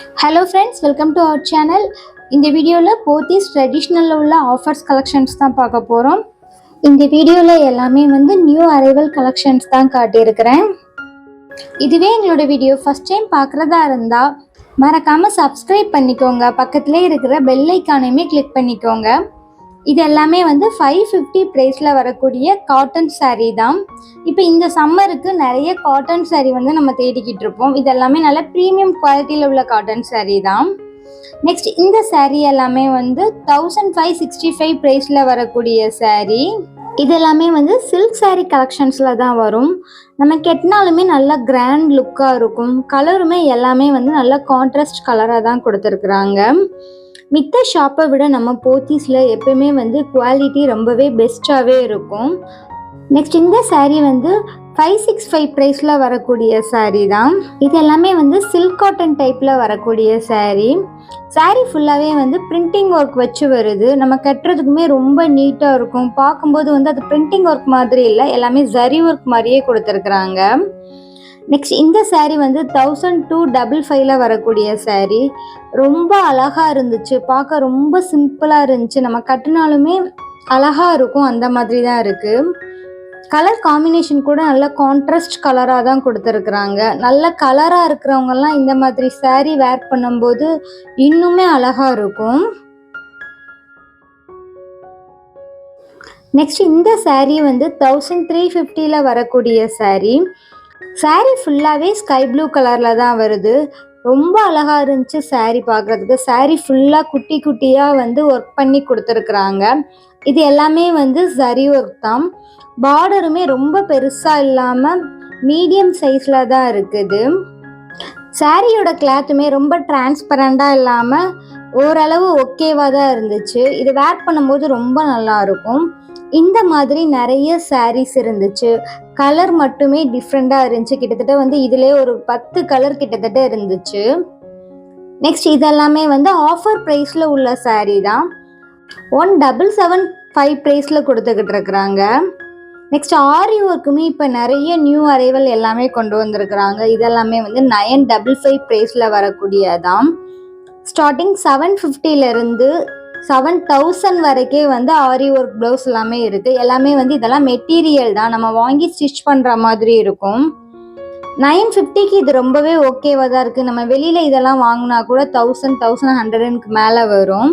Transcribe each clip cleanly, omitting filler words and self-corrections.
Hello friends, welcome to our channel. இந்த வீடியோவில் போத்தீஸ் ட்ரெடிஷ்னலில் உள்ள ஆஃபர்ஸ் கலெக்ஷன்ஸ் தான் பார்க்க போகிறோம். இந்த வீடியோவில் எல்லாமே நியூ அரைவல் கலெக்ஷன்ஸ் தான் காட்டியிருக்கிறேன். இதுவே எங்களோட வீடியோ ஃபஸ்ட் டைம் பார்க்குறதா இருந்தால் மறக்காமல் சப்ஸ்கிரைப் பண்ணிக்கோங்க. பக்கத்துலேயே இருக்கிற பெல் ஐக்கானையுமே கிளிக் பண்ணிக்கோங்க. இது எல்லாமே 550 ப்ரைஸில் வரக்கூடிய காட்டன் சாரீ தான். இப்போ இந்த சம்மருக்கு நிறைய காட்டன் சாரீ நம்ம தேடிக்கிட்டு இருப்போம். இது எல்லாமே நல்ல ப்ரீமியம் குவாலிட்டியில் உள்ள காட்டன் சாரீ தான். நெக்ஸ்ட் இந்த சாரீ எல்லாமே 1565 ப்ரைஸில் வரக்கூடிய சாரீ. இது எல்லாமே சில்க் சாரீ கலெக்ஷன்ஸில் தான் வரும். நம்ம கெட்டினாலுமே நல்லா கிராண்ட் லுக்காக இருக்கும். கலருமே எல்லாமே நல்ல கான்ட்ராஸ்ட் கலராக தான் கொடுத்துருக்குறாங்க. மித்த ஷாப்பை விட நம்ம போத்தீஸில் எப்பயுமே குவாலிட்டி ரொம்பவே பெஸ்ட்டாகவே இருக்கும். நெக்ஸ்ட் இந்த சாரீ 565 ப்ரைஸில் வரக்கூடிய சாரீ தான். இது எல்லாமே சில்க் காட்டன் டைப்பில் வரக்கூடிய சாரீ. சாரீ ஃபுல்லாகவே பிரிண்டிங் ஒர்க் வச்சு வருது. நம்ம கட்டுறதுக்குமே ரொம்ப நீட்டாக இருக்கும். பார்க்கும்போது அது பிரிண்டிங் ஒர்க் மாதிரி இல்லை, எல்லாமே ஜரி ஒர்க் மாதிரியே கொடுத்துருக்குறாங்க. நெக்ஸ்ட் இந்த சாரீ 1255 வரக்கூடிய சாரீ. ரொம்ப அழகாக இருந்துச்சு, பார்க்க ரொம்ப சிம்பிளாக இருந்துச்சு. நம்ம கட்டினாலுமே அழகாக இருக்கும், அந்த மாதிரி தான் இருக்குது. கலர் காம்பினேஷன் கூட நல்ல கான்ட்ராஸ்ட் கலராக தான் கொடுத்துருக்குறாங்க. நல்ல கலராக இருக்கிறவங்கெல்லாம் இந்த மாதிரி சாரீ வேர் பண்ணும்போது இன்னுமே அழகாக இருக்கும். நெக்ஸ்ட் இந்த சாரீ 1350 வரக்கூடிய சாரீ. சாரீ ஃபுல்லாகவே ஸ்கை ப்ளூ கலரில் தான் வருது. ரொம்ப அழகாக இருந்துச்சு சாரீ பார்க்குறதுக்கு. சாரீ ஃபுல்லாக குட்டி குட்டியாக ஒர்க் பண்ணி கொடுத்துருக்குறாங்க. இது எல்லாமே ஜரி ஒர்க் தான். பார்டருமே ரொம்ப பெருசாக இல்லாமல் மீடியம் சைஸில் தான் இருக்குது. சாரியோட கிளாத்துமே ரொம்ப டிரான்ஸ்பரண்டாக இல்லாமல் ஓரளவு ஓகேவாக தான் இருந்துச்சு. இது வேர் பண்ணும்போது ரொம்ப நல்லா இருக்கும். இந்த மாதிரி நிறைய சாரீஸ் இருந்துச்சு. கலர் மட்டுமே டிஃப்ரெண்டாக இருந்துச்சு. கிட்டத்தட்ட இதிலே ஒரு 10 கலர் கிட்டத்தட்ட இருந்துச்சு. நெக்ஸ்ட் இதெல்லாமே ஆஃபர் ப்ரைஸில் உள்ள சாரீ தான். 1775 ப்ரைஸில் கொடுத்துக்கிட்டு இருக்கிறாங்க. நெக்ஸ்ட் ஆரி ஒர்க்குமே இப்போ நிறைய நியூ அரைவல் எல்லாமே கொண்டு வந்திருக்கிறாங்க. இதெல்லாமே 955 ப்ரைஸில் வரக்கூடியதான். ஸ்டார்டிங் 750லேருந்து 7000 வரைக்கே ஆரி ஒர்க் ப்ளவுஸ் எல்லாமே இருக்குது. எல்லாமே இதெல்லாம் மெட்டீரியல் தான், நம்ம வாங்கி ஸ்டிச் பண்ணுற மாதிரி இருக்கும். 950க்கு இது ரொம்பவே ஓகேவாக தான் இருக்குது. நம்ம வெளியில் இதெல்லாம் வாங்கினா கூட 1100க்கு மேலே வரும்.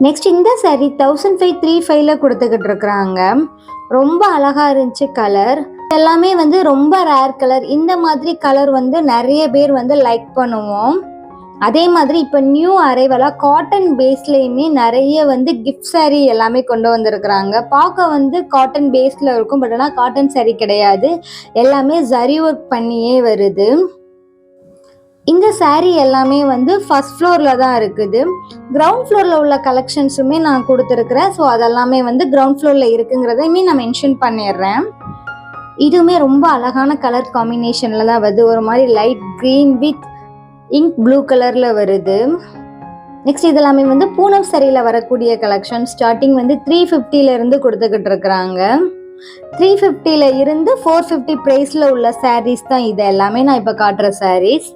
நெக்ஸ்ட் இந்த சாரீ 1535 கொடுத்துக்கிட்டு இருக்கிறாங்க. ரொம்ப அழகாக இருந்துச்சு கலர். எல்லாமே ரொம்ப ரேர் கலர். இந்த மாதிரி கலர் நிறைய பேர் லைக் பண்ணுவோம். அதே மாதிரி இப்போ நியூ அரைவலாக காட்டன் பேஸ்லேயுமே நிறைய கிஃப்ட் சாரீ எல்லாமே கொண்டு வந்திருக்கிறாங்க. பார்க்க காட்டன் பேஸில் இருக்கும், பட் ஆனால் காட்டன் சாரீ கிடையாது, எல்லாமே ஜரி ஒர்க் பண்ணியே வருது. இந்த சாரீ எல்லாமே ஃபர்ஸ்ட் ஃப்ளோரில் தான் இருக்குது. கிரவுண்ட் ஃப்ளோரில் உள்ள கலெக்ஷன்ஸுமே நான் கொடுத்துருக்குறேன். ஸோ அதெல்லாமே கிரவுண்ட் ஃப்ளோரில் இருக்குங்கிறதையுமே நான் மென்ஷன் பண்ணிடுறேன். இதுவுமே ரொம்ப அழகான கலர் காம்பினேஷனில் தான் வருது. ஒரு மாதிரி light green with ink blue கலரில் வருது. நெக்ஸ்ட் இதெல்லாமே பூனம் சாரியில் வரக்கூடிய கலெக்ஷன். ஸ்டார்டிங் 350லேருந்து கொடுத்துக்கிட்டு இருக்கிறாங்க. 350ல் இருந்து 450 ப்ரைஸில் உள்ள சாரீஸ் தான் இது எல்லாமே நான் இப்போ காட்டுற சாரீஸ்.